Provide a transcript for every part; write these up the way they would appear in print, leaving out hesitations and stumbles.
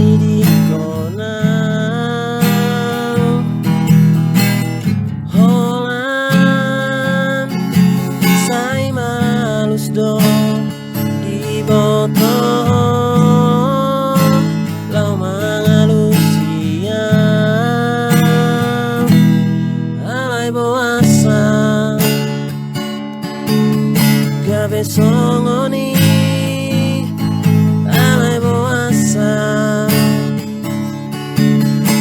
di kona Holland sai malus do di botol lau mangalusian alai boasa gabe songoni alai boasa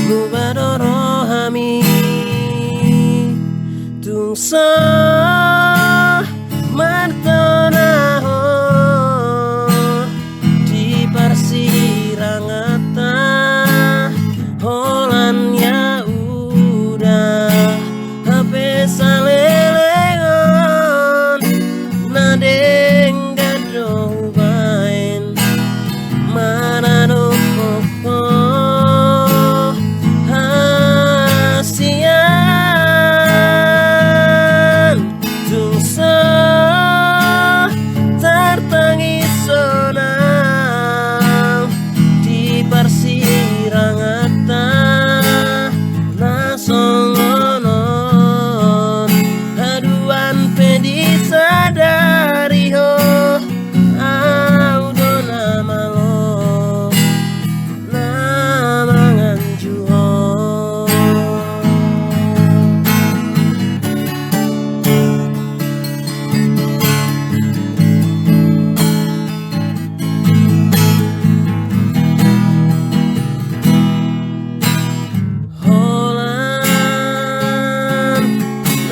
mubadoro hami tungsa martonaho di parsirangata Hollandnya udah hape salelengon nadeng gado bain mana do koko hasian tungsa tertangi sonang di parsirangata nasongonon haduan pedi sadari ho audo nama lo nama nganjuho Holland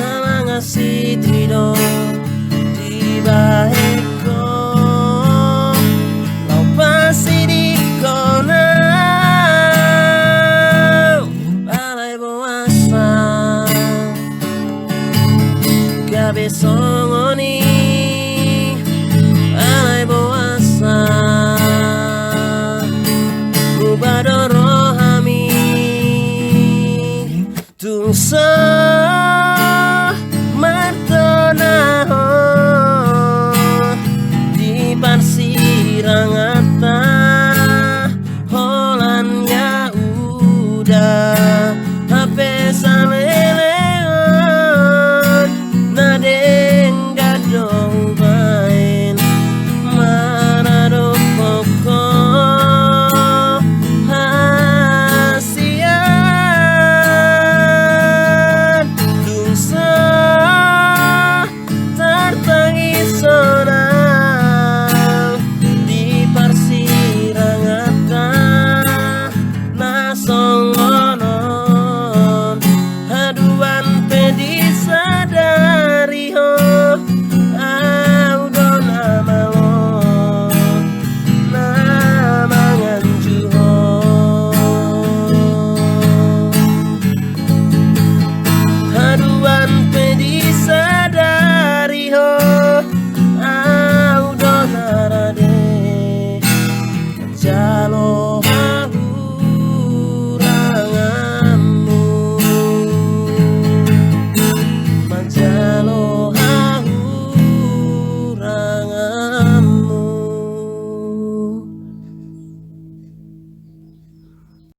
nama ngasih trido di baheko lau pasi di kona balai boasa gabe songoni alai boasa mubadoro hami tungsa